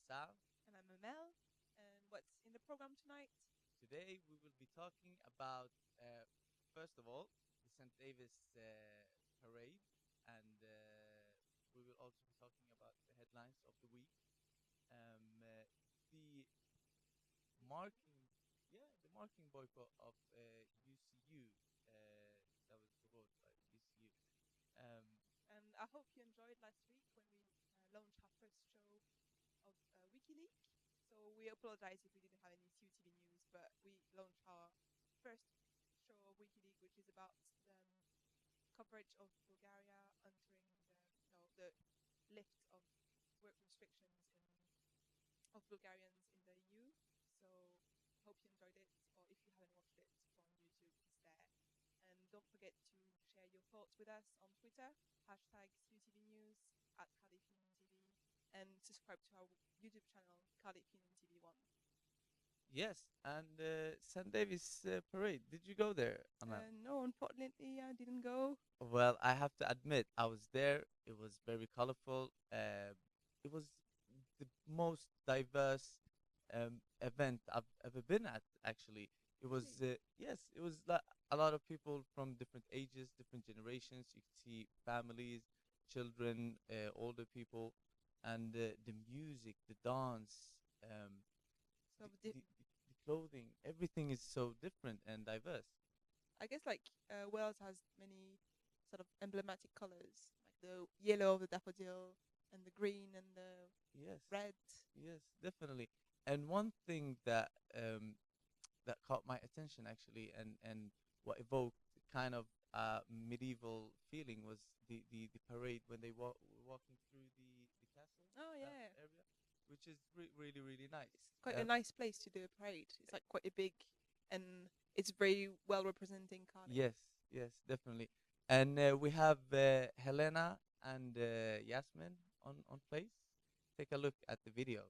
Sal. And I'm Amel. And what's in the program tonight? Today we will be talking about, first of all, the St. Davis parade, and we will also be talking about the headlines of the week. The marking, yeah, the marking boycott of UCU, that was provoked by UCU. Um, And I hope you enjoyed last week when we launched our first show of WikiLeaks. So we apologize if we didn't have any CUTV news, but we launched our first show of WikiLeaks, which is about the coverage of Bulgaria entering the lift of work restrictions of Bulgarians in the EU. So hope you enjoyed it, or if you haven't watched it, go on YouTube, it's there. And don't forget to share your thoughts with us on Twitter, hashtag CUTV News, at Cardiff Union TV, and subscribe to our YouTube channel, Cardiff Union TV 1. yes, and St. Davis parade. Did you go there, Amel? No, unfortunately, I didn't go. Well, I have to admit, I was there. It was very colorful. It was the most diverse event I've ever been at. Actually, it was yes, it was a lot of people from different ages, different generations. You could see families, children, older people, and the music, the dance, So the clothing. Everything is so different and diverse. I guess Wales has many sort of emblematic colors, like the yellow of the daffodil and the green and the Yes. red. Yes, definitely. And one thing that caught my attention actually, and what evoked kind of medieval feeling was the parade when they were walking through the castle, Oh that yeah, area, which is really really nice. it's quite a nice place to do a parade. It's like quite a big, and it's very well representing Cardiff. Yes, yes, definitely. And we have Helena and Yasmin on place. Take a look at the video.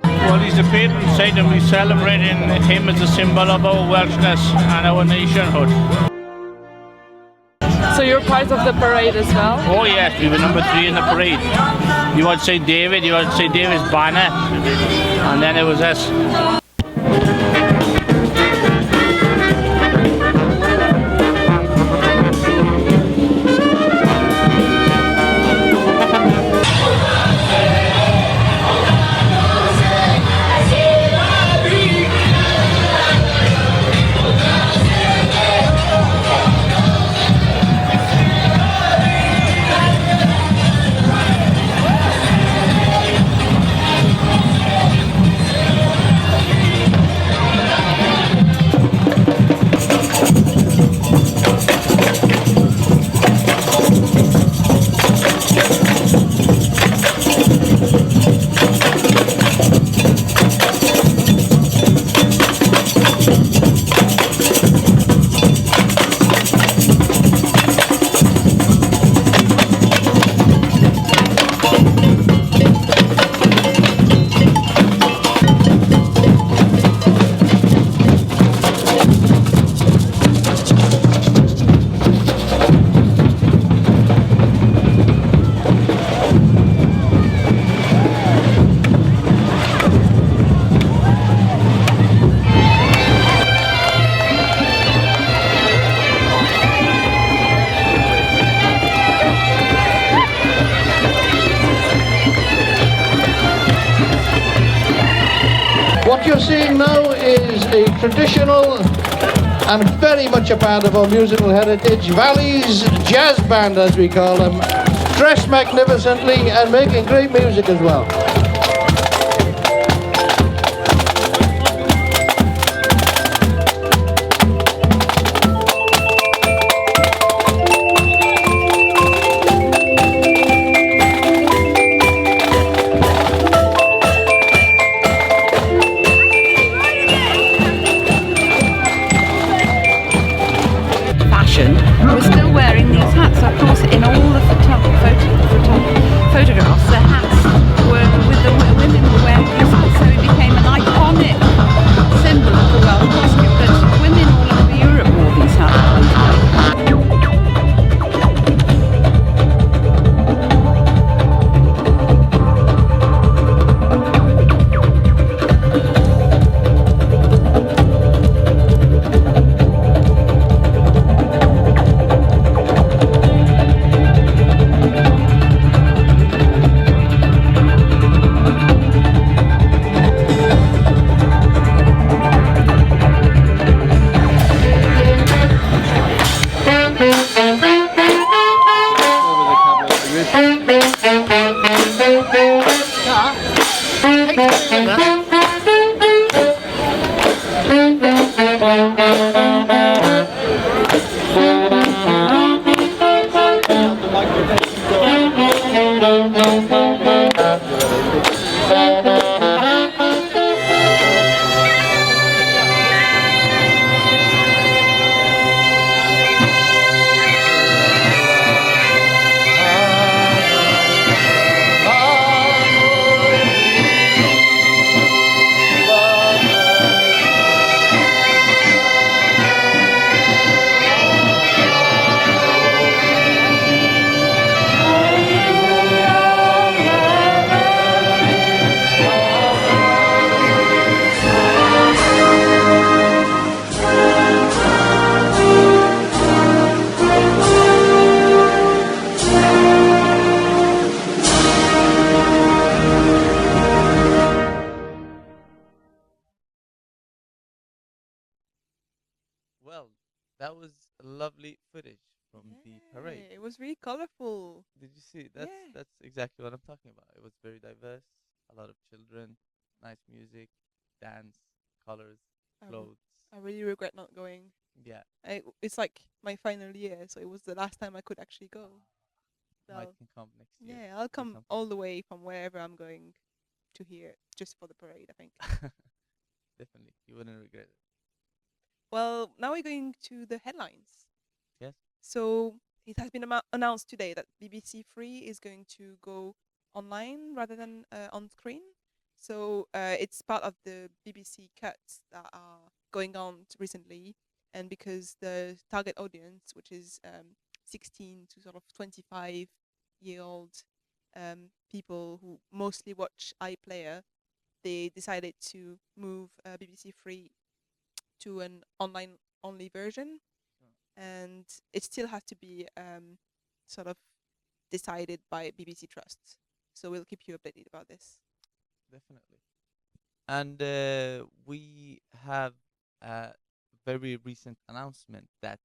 Well, he's the patron saint, and we celebrating him as a symbol of our Welshness and our nationhood. So you're part of the parade as well? Oh yes, we were number 3 in the parade. You had St. David, you had St. David's banner, and then it was us. What you're seeing now is a traditional and very much a part of our musical heritage, Valley's Jazz Band as we call them, dressed magnificently and making great music as well. We're still wearing these hats. Of course, in all the photographs, the hats were Well, that was lovely footage from the parade. It was really colorful. Did you see? Yeah. That's exactly what I'm talking about. It was very diverse, a lot of children, nice music, dance, colors, I, r- clothes. I really regret not going. Yeah, It's like my final year, so it was the last time I could actually go. might So can come next year. yeah, I'll Do come something. all the way from wherever I'm going to here just for the parade, I think. Definitely, you wouldn't regret it. Well, now we're going to the headlines. Yes. So it has been announced today that BBC Three is going to go online rather than on screen. So it's part of the BBC cuts that are going on recently, and because the target audience, which is 16 to sort of 25-year-old people who mostly watch iPlayer, they decided to move BBC Three to an online only version, and it still has to be sort of decided by BBC Trust. So we'll keep you updated about this. Definitely. And we have a very recent announcement that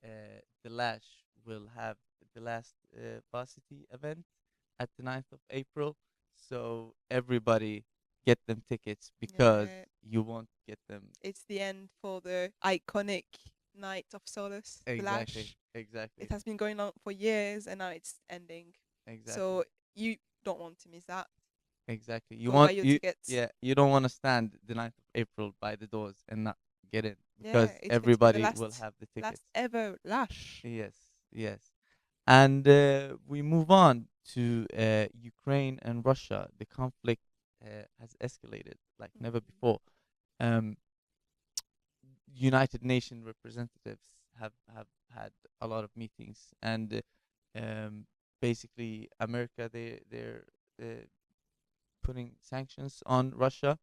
the Lash will have the last varsity event at the 9th of April. So everybody get them tickets because Yeah, you won't get them. it's the end for the iconic Night of Solace, the Exactly. Lash. Exactly. It has been going on for years, and now it's ending. Exactly. So you don't want to miss that. Exactly. You Go buy want your you tickets. yeah, you don't want to stand the 9th of April by the doors and not get in because Yeah, it's going to be the everybody will last have the tickets. last ever Lash. Yes, yes. And we move on to Ukraine and Russia. The conflict has escalated like never Mhm. before. Um, United Nations representatives have had a lot of meetings, and basically America they're uh, putting sanctions on Russia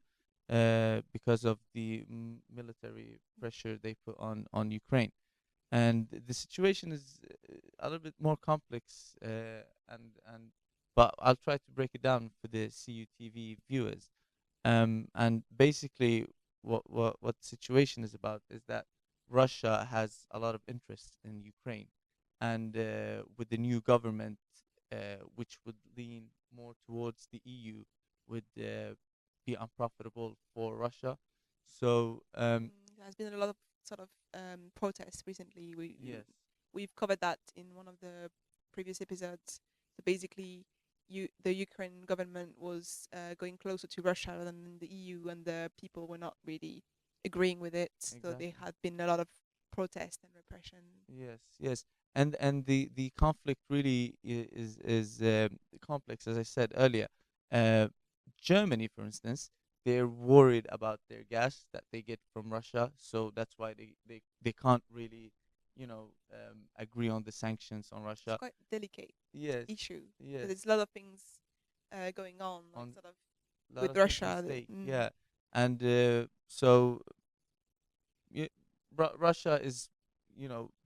because of the military pressure they put on Ukraine. And the situation is a little bit more complex, and but I'll try to break it down for the CUTV viewers. And basically, what the situation is about is that Russia has a lot of interest in Ukraine, and with the new government, which would lean more towards the EU, would be unprofitable for Russia. So There has been a lot of sort of protests recently. yes, We've covered that in one of the previous episodes. So basically, the Ukraine government was going closer to Russia than the EU, and the people were not really agreeing with it. So exactly. there had been a lot of protest and repression. Yes, yes, and the conflict really is complex, as I said earlier. Uh, Germany, for instance, they're worried about their gas that they get from Russia, so that's why they can't really, agree on the sanctions on It's Russia. quite delicate Yes, issue because yes, there's a lot of things going on, like on sort of a lot with of things on Russia. stake. Yeah, and so y- Russia is,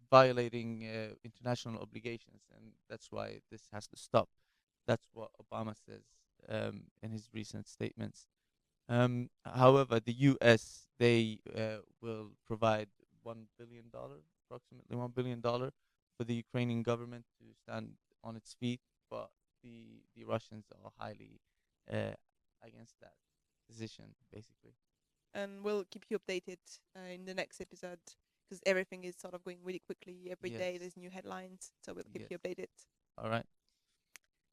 violating international obligations, and that's why this has to stop. That's what Obama says in his recent statements. However, the U.S. they will provide $1 billion, approximately $1 billion, for the Ukrainian government to stand on its feet, but the Russians are highly uh, against that position, basically. and we'll keep you updated in the next episode because everything is sort of going really quickly. Every day Yes. there's new headlines, so we'll keep Yes. you updated. All right.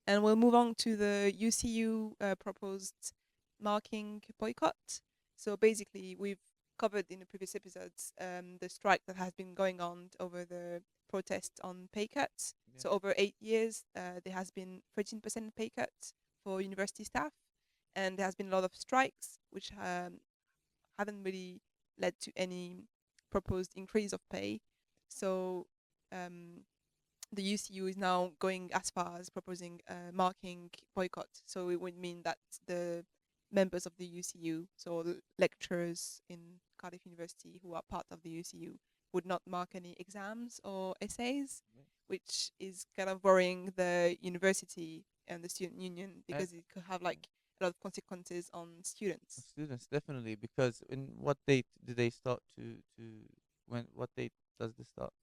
And we'll move on to the UCU proposed marking boycott. So basically, we've covered in the previous episodes the strike that has been going on over the protest on pay cuts. Yeah. So over 8 years, there has been 13% pay cuts for university staff, and there has been a lot of strikes, which haven't really led to any proposed increase of pay. So the UCU is now going as far as proposing a marking boycott. So it would mean that the members of the UCU, so lecturers in Cardiff University who are part of the UCU, would not mark any exams or essays, which is kind of worrying the university and the student union because it could have like a lot of consequences on students. Students, definitely, because in what date do they start what date does this start?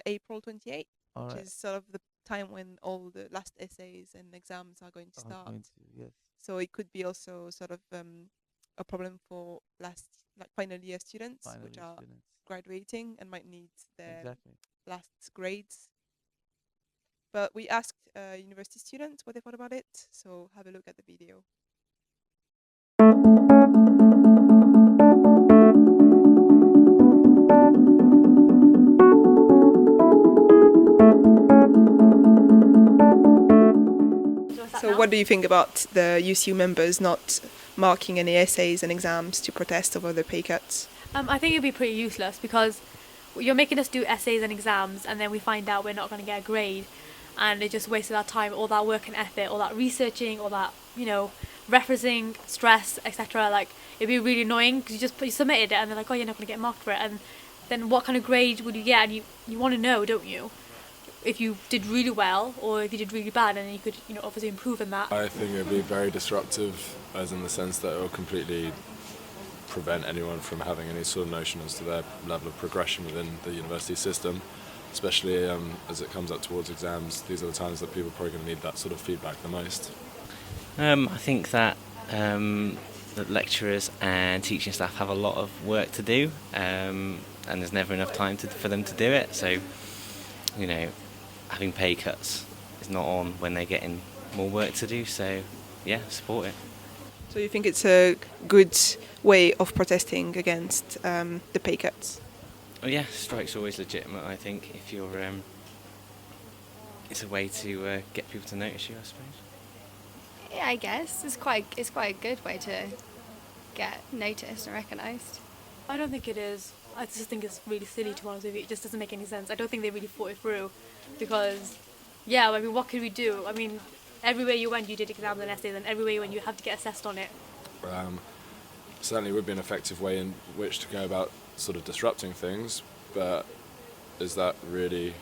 April 28th, All which right. is sort of the time when all the last essays and exams are going to Are start. going to- yes. So it could be also sort of a problem for final year students Final which year are students. graduating and might need their Exactly. last grades. But we asked university students what they thought about it, so have a look at the video. So what do you think about the UCU members not marking any essays and exams to protest over the pay cuts? I think it'd be pretty useless because you're making us do essays and exams and then we find out we're not going to get a grade and it just wasted our time, all that work and effort, all that researching, all that, referencing, stress, etc. Like, it'd be really annoying because you submitted it and they're like, oh, you're not going to get marked for it. And then what kind of grade would you get? And you want to know, don't you? If you did really well or if you did really bad, and then you could, obviously improve in that. I think it would be very disruptive, as in the sense that it will completely prevent anyone from having any sort of notion as to their level of progression within the university system, especially as it comes up towards exams. These are the times that people are probably going to need that sort of feedback the most. I think that that lecturers and teaching staff have a lot of work to do, and there's never enough time for them to do it. So, having pay cuts is not on when they're getting more work to do. So, yeah, support it. So you think it's a good way of protesting against the pay cuts? Oh yeah, strike's always legitimate. I think if you're, it's a way to get people to notice you, I suppose. Yeah, I guess it's quite a good way to get noticed and recognised. I don't think it is. I just think it's really silly, to be honest with you. It just doesn't make any sense. I don't think they really thought it through because, what could we do? Everywhere you went, you did exams and essays, and everywhere you went, you had to get assessed on it. Certainly would be an effective way in which to go about sort of disrupting things, but is that really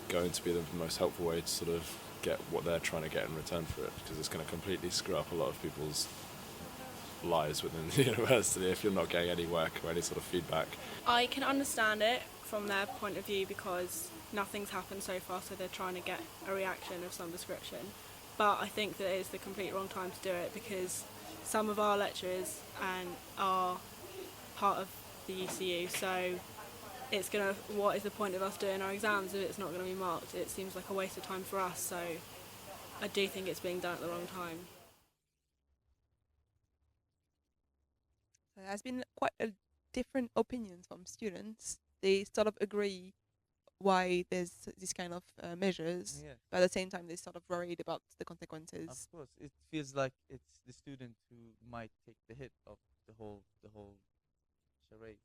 going to be the most helpful way to sort of get what they're trying to get in return for it? Because it's going to completely screw up a lot of people's lives within the university if you're not getting any work or any sort of feedback. I can understand it from their point of view because nothing's happened so far, so they're trying to get a reaction of some description. But I think that it's the complete wrong time to do it because some of our lecturers are part of the UCU, so what is the point of us doing our exams if it's not going to be marked? It seems like a waste of time for us, so I do think it's being done at the wrong time. There has been quite a different opinions from students. They sort of agree why there's this kind of measures, Yeah. but at the same time they're sort of worried about the consequences. Of course, it feels like it's the student who might take the hit of the whole charade.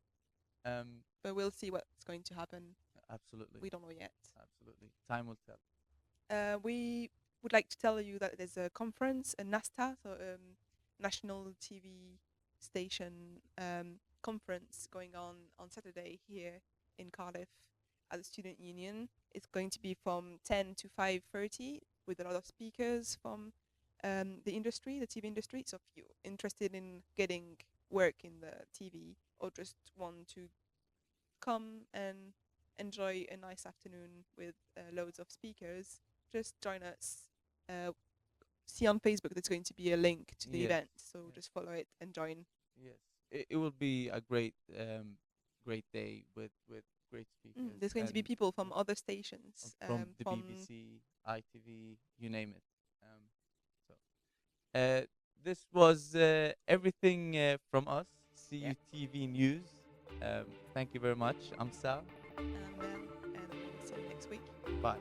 But we'll see what's going to happen. Absolutely. We don't know yet. Absolutely. Time will tell. We would like to tell you that there's a conference, a NASTA, so National TV Station conference going on Saturday here in Cardiff at the Student Union. It's going to be from 10 to 5:30 with a lot of speakers from the industry, the TV industry. So if you're interested in getting work in the TV or just want to come and enjoy a nice afternoon with loads of speakers, just join us. See on Facebook there's going to be a link to the Yes, event, so yes. just follow it and join. Yes. it will be a great day with great speakers. There's going to be and people from other stations, from the BBC, ITV, you name it. So this was everything from us, CUTV News. Thank you very much. I'm Sal. And see you next week. Bye.